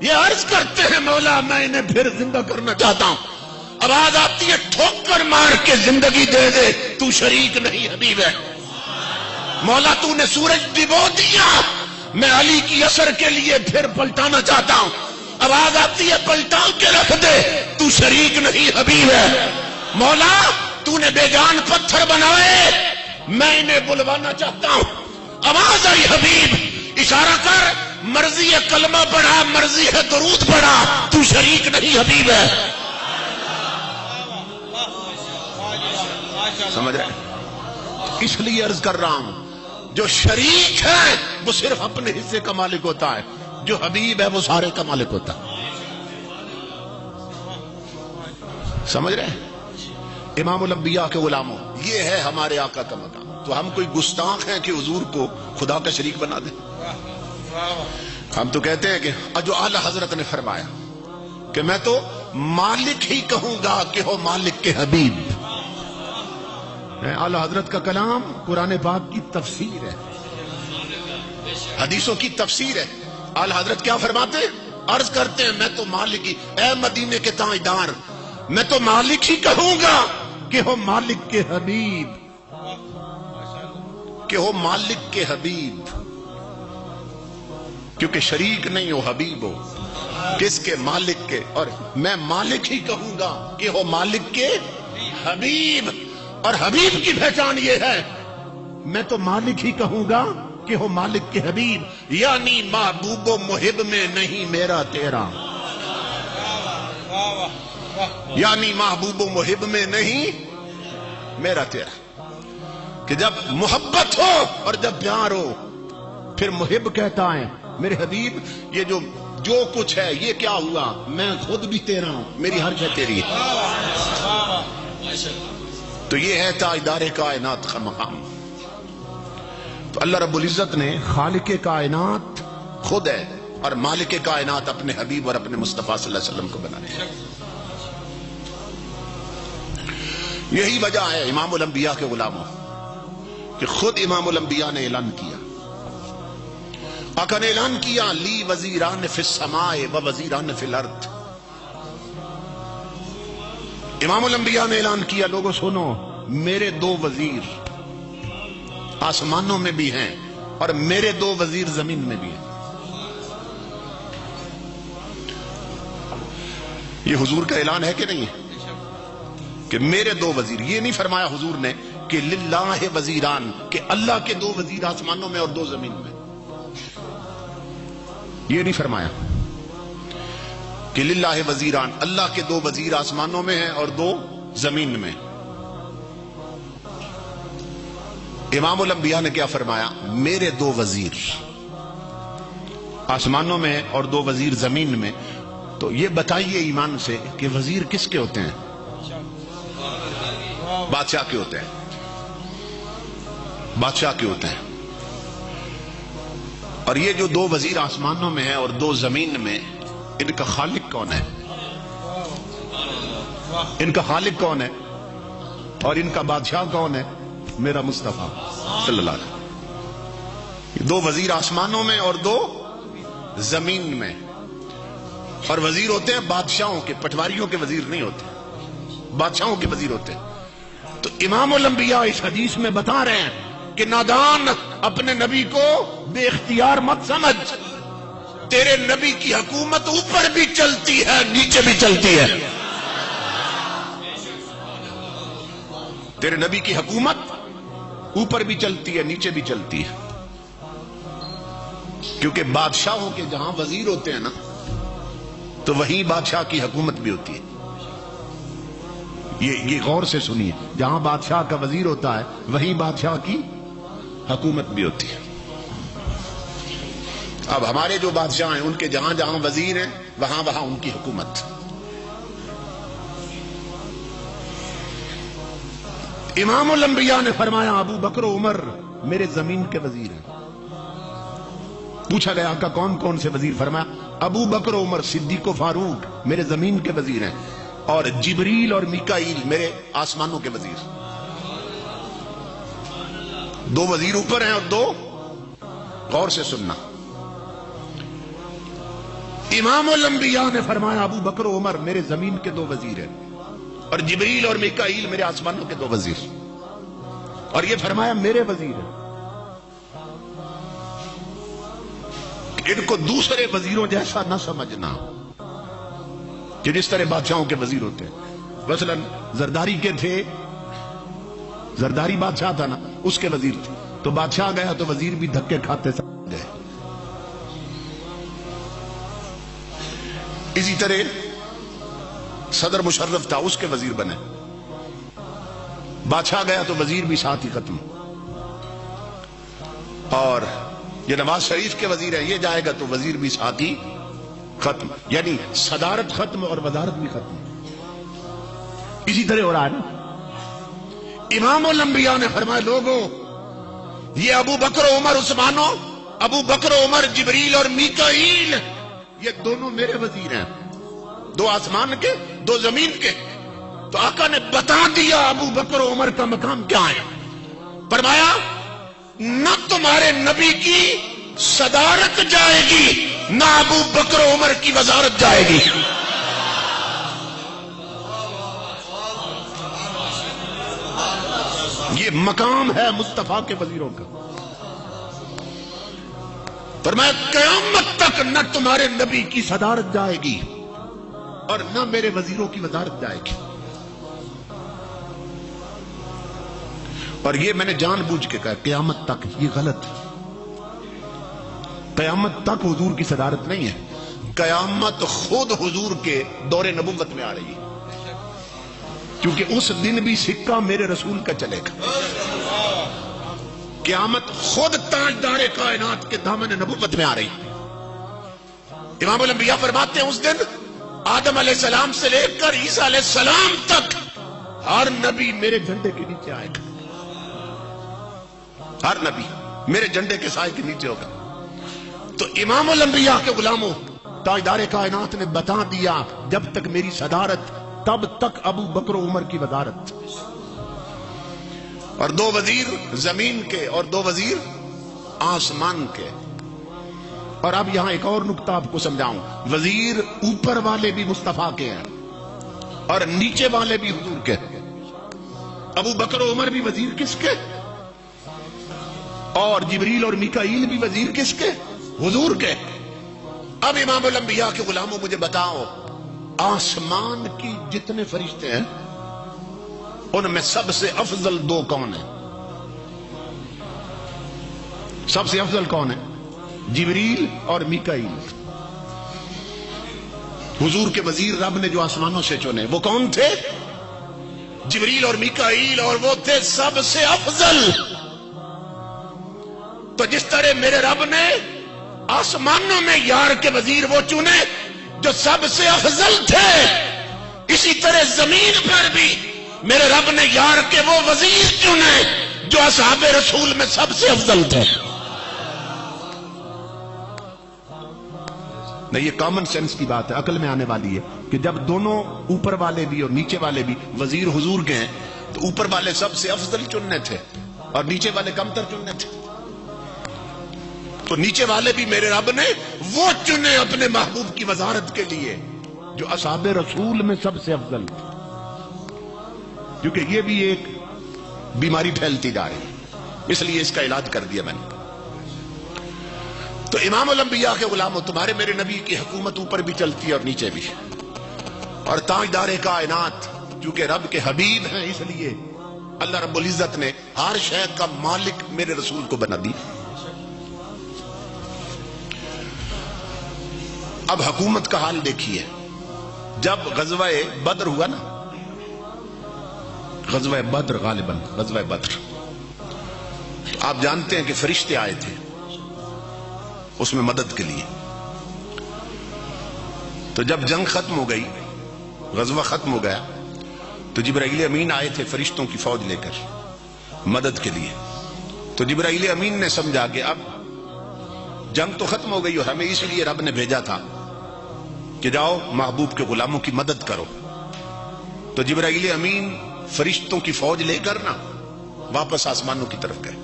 یہ عرض کرتے ہیں مولا میں انہیں پھر زندہ کرنا چاہتا ہوں. آواز آتی ہے ٹھوکر مار کے زندگی دے دے تو شریک نہیں حبیب ہے. مولا تو نے سورج ڈبو دیا میں علی کی اثر کے لیے پھر پلٹانا چاہتا ہوں. آواز آتی ہے پلٹا کے رکھ دے تو شریک نہیں حبیب ہے. مولا تو نے بے جان پتھر بنائے میں انہیں بلوانا چاہتا ہوں. آواز آئی حبیب اشارہ کر مرضی ہے کلمہ پڑھا مرضی ہے درود پڑھا تو شریک نہیں حبیب ہے. سمجھ رہے؟ اس لیے عرض کر رہا ہوں جو شریک ہے وہ صرف اپنے حصے کا مالک ہوتا ہے، جو حبیب ہے وہ سارے کا مالک ہوتا ہے. سمجھ رہے؟ امام الانبیاء کے غلاموں یہ ہے ہمارے آقا کا مقام. تو ہم کوئی گستاخ ہیں کہ حضور کو خدا کا شریک بنا دیں؟ ہم تو کہتے ہیں کہ جو اعلی حضرت نے فرمایا کہ میں تو مالک ہی کہوں گا کہ ہو مالک کے حبیب. اعلی حضرت کا کلام قرآن پاک کی تفسیر ہے، حدیثوں کی تفسیر ہے. اعلی حضرت کیا فرماتے ہیں؟ عرض کرتے ہیں میں تو مالک ہی، اے مدینے کے تاجدار میں تو مالک ہی کہوں گا کہ ہو مالک کے حبیب، کہ ہو مالک کے حبیب. کیونکہ شریک نہیں ہو حبیب ہو کس کے؟ مالک کے. اور میں مالک ہی کہوں گا کہ ہو مالک کے حبیب. اور حبیب کی پہچان یہ ہے میں تو مالک ہی کہوں گا کہ ہو مالک کے حبیب، یعنی محبوب و محب میں نہیں میرا تیرا، یعنی محبوب و محب میں نہیں میرا تیرا. کہ جب محبت ہو اور جب پیار ہو پھر محب کہتا ہے میرے حبیب یہ جو کچھ ہے یہ کیا ہوا، میں خود بھی تیرا ہوں، میری ہر شے تیری ہے. تو یہ ہے تاجدار کائنات کا مقام. تو اللہ رب العزت نے خالق کائنات خود ہے اور مالک کائنات اپنے حبیب اور اپنے مصطفیٰ صلی اللہ علیہ وسلم کو بنایا. یہی وجہ ہے امام الانبیاء کے غلاموں کہ خود امام الانبیاء نے اعلان کیا، آقا نے اعلان کیا لی وزیران فی السماء و وزیران فی الارض. امام الانبیاء نے اعلان کیا لوگوں سنو میرے دو وزیر آسمانوں میں بھی ہیں اور میرے دو وزیر زمین میں بھی ہیں. یہ حضور کا اعلان ہے کہ نہیں ہے کہ میرے دو وزیر؟ یہ نہیں فرمایا حضور نے کہ للہ وزیران کہ اللہ کے دو وزیر آسمانوں میں اور دو زمین میں، یہ نہیں فرمایا کہ للہ وزیران اللہ کے دو وزیر آسمانوں میں ہیں اور دو زمین میں. امام الانبیاء نے کیا فرمایا؟ میرے دو وزیر آسمانوں میں اور دو وزیر زمین میں. تو یہ بتائیے ایمان سے کہ وزیر کس کے ہوتے ہیں؟ بادشاہ کے ہوتے ہیں، بادشاہ کے ہوتے ہیں. اور یہ جو دو وزیر آسمانوں میں ہیں اور دو زمین میں ان کا خالق کون ہے؟ ان کا خالق کون ہے اور ان کا بادشاہ کون ہے؟ میرا مصطفیٰ صلی اللہ علیہ وسلم. دو وزیر آسمانوں میں اور دو زمین میں. اور وزیر ہوتے ہیں بادشاہوں کے، پٹواریوں کے وزیر نہیں ہوتے، بادشاہوں کے وزیر ہوتے ہیں. تو امام الانبیاء اس حدیث میں بتا رہے ہیں کہ نادان اپنے نبی کو بے اختیار مت سمجھ. تیرے نبی کی حکومت اوپر بھی چلتی ہے نیچے بھی چلتی ہے. تیرے نبی کی حکومت اوپر بھی چلتی ہے نیچے بھی چلتی ہے. کیونکہ بادشاہوں کے جہاں وزیر ہوتے ہیں نا تو وہیں بادشاہ کی حکومت بھی ہوتی ہے. یہ غور سے سنیے، جہاں بادشاہ کا وزیر ہوتا ہے وہیں بادشاہ کی حکومت بھی ہوتی ہے. اب ہمارے جو بادشاہ ہیں ان کے جہاں جہاں وزیر ہیں وہاں وہاں ان کی حکومت. امام الانبیاء نے فرمایا ابو بکر و عمر میرے زمین کے وزیر ہیں. پوچھا گیا آقا کون کون سے وزیر؟ فرمایا ابو بکر و عمر صدیق و فاروق میرے زمین کے وزیر ہیں اور جبریل اور میکائیل میرے آسمانوں کے وزیر. دو وزیر اوپر ہیں اور دو، غور سے سننا، امام الانبیاء نے فرمایا ابو بکر و عمر میرے زمین کے دو وزیر ہیں اور جبریل اور میکائیل میرے آسمانوں کے دو وزیر، اور یہ فرمایا میرے وزیر ہیں، ان کو دوسرے وزیروں جیسا نہ سمجھنا کہ جس طرح بادشاہوں کے وزیر ہوتے ہیں۔ مثلا زرداری کے تھے، زرداری بادشاہ تھا نا، اس کے وزیر تھے، تو بادشاہ گیا تو وزیر بھی دھکے کھاتے گئے۔ اسی طرح صدر مشرف تھا، اس کے وزیر بنے، بادشاہ گیا تو وزیر بھی ساتھ ہی ختم، اور یہ نواز شریف کے وزیر ہیں، یہ جائے گا تو وزیر بھی ساتھ ہی ختم، یعنی صدارت ختم اور وزارت بھی ختم۔ اسی طرح ہو رہا ہے نا۔ امام الانبیاء نے فرمایا لوگوں یہ ابو بکر و عمر عثمانو، ابو بکر و عمر جبریل اور میکائیل، یہ دونوں میرے وزیر ہیں، دو آسمان کے دو زمین کے۔ تو آقا نے بتا دیا ابو بکر و عمر کا مقام کیا ہے، فرمایا نہ تمہارے نبی کی صدارت جائے گی نہ ابو بکر و عمر کی وزارت جائے گی۔ یہ مقام ہے مصطفیٰ کے وزیروں کا۔ فرمایا قیامت تک نہ تمہارے نبی کی صدارت جائے گی اور نہ میرے وزیروں کی وزارت جائے گی۔ اور یہ میں نے جان بوجھ کے کہا قیامت تک، یہ غلط ہے۔ قیامت تک حضور کی صدارت نہیں ہے، قیامت خود حضور کے دور نبوت میں آ رہی ہے، کیونکہ اس دن بھی سکہ میرے رسول کا چلے گا۔ قیامت خود تاجدار کائنات کے دامن نبوت میں آ رہی ہے۔ امام الانبیاء فرماتے ہیں اس دن آدم علیہ السلام سے لے کر عیسیٰ علیہ السلام تک ہر نبی میرے جھنڈے کے نیچے آئے گا، ہر نبی میرے جھنڈے کے سائے کے نیچے ہوگا۔ تو امام الانبیاء کے غلاموں تاجدار کائنات نے بتا دیا جب تک میری صدارت تب تک ابو بکر و عمر کی وزارت، اور دو وزیر زمین کے اور دو وزیر آسمان کے۔ اور اب یہاں ایک اور نکتہ آپ کو سمجھاؤں، وزیر اوپر والے بھی مصطفیٰ کے ہیں اور نیچے والے بھی حضور کے۔ ابو بکر و عمر بھی وزیر کس کے، اور جبریل اور میکائیل بھی وزیر کس کے، حضور کے۔ اب امام الانبیاء کے غلاموں مجھے بتاؤ آسمان کی جتنے فرشتے ہیں ان میں سب سے افضل دو کون ہیں؟ سب سے افضل کون ہے؟ جبریل اور میکائیل۔ حضور کے وزیر رب نے جو آسمانوں سے چنے وہ کون تھے؟ جبریل اور میکائیل، اور وہ تھے سب سے افضل۔ تو جس طرح میرے رب نے آسمانوں میں یار کے وزیر وہ چنے جو سب سے افضل تھے، اسی طرح زمین پر بھی میرے رب نے یار کے وہ وزیر چنے جو اصحاب رسول میں سب سے افضل تھے۔ نہیں، یہ کامن سینس کی بات ہے، عقل میں آنے والی ہے کہ جب دونوں اوپر والے بھی اور نیچے والے بھی وزیر حضور کے ہیں تو اوپر والے سب سے افضل چننے تھے اور نیچے والے کمتر چننے تھے۔ تو نیچے والے بھی میرے رب نے وہ چنے اپنے محبوب کی وزارت کے لیے جو اصحاب رسول میں سب سے افضل تھے، کیونکہ یہ بھی ایک بیماری پھیلتی جا رہی ہے، اس لیے اس کا علاج کر دیا میں نے۔ تو امام الانبیاء کے غلاموں تمہارے میرے نبی کی حکومت اوپر بھی چلتی ہے اور نیچے بھی، اور تاجدار کائنات چونکہ رب کے حبیب ہیں اس لیے اللہ رب العزت نے ہر شے کا مالک میرے رسول کو بنا دی۔ اب حکومت کا حال دیکھیے، جب غزوہ بدر ہوا نا، غزوہ بدر غالباً غزوہ بدر، آپ جانتے ہیں کہ فرشتے آئے تھے اس میں مدد کے لیے۔ تو جب جنگ ختم ہو گئی، غزوہ ختم ہو گیا، تو جبرائیل امین آئے تھے فرشتوں کی فوج لے کر مدد کے لیے۔ تو جبرائیل امین نے سمجھا کہ اب جنگ تو ختم ہو گئی اور ہمیں اس لیے رب نے بھیجا تھا کہ جاؤ محبوب کے غلاموں کی مدد کرو۔ تو جبرائیل امین فرشتوں کی فوج لے کر نا واپس آسمانوں کی طرف گئے۔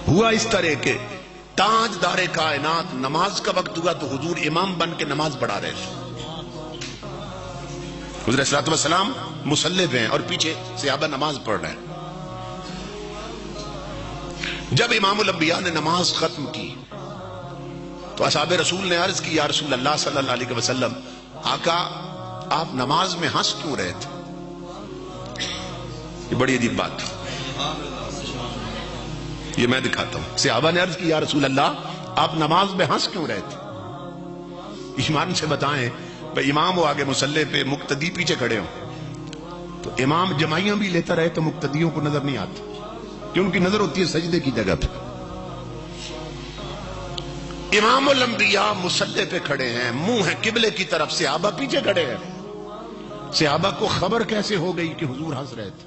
ہوا اس طرح کہ تاجدار کائنات نماز کا وقت ہوا تو حضور امام بن کے نماز پڑھا رہے تھے. حضور علیہ الصلوۃ والسلام مصلی پہ ہیں اور پیچھے صحابہ نماز پڑھ رہے ہیں. جب امام الانبیاء نے نماز ختم کی تو اصحاب رسول نے عرض کی یا رسول اللہ صلی اللہ علیہ وسلم، آقا آپ نماز میں ہنس کیوں رہے تھے؟ یہ بڑی عجیب بات تھی. یہ میں دکھاتا ہوں. صحابہ نے عرض کی یا رسول اللہ آپ نماز میں ہنس کیوں رہے تھے؟ ایمان سے بتائیں، بھائی امام وہ آگے مصلی پہ، مقتدی پیچھے کھڑے ہوں تو امام جماعیاں بھی لیتا رہے تو مقتدیوں کو نظر نہیں آتا کہ ان کی نظر ہوتی ہے سجدے کی جگہ پہ. امام الانبیاء مصلی پہ کھڑے ہیں، منہ ہے قبلے کی طرف، صحابہ پیچھے کھڑے ہیں. صحابہ کو خبر کیسے ہو گئی کہ حضور ہنس رہے تھے؟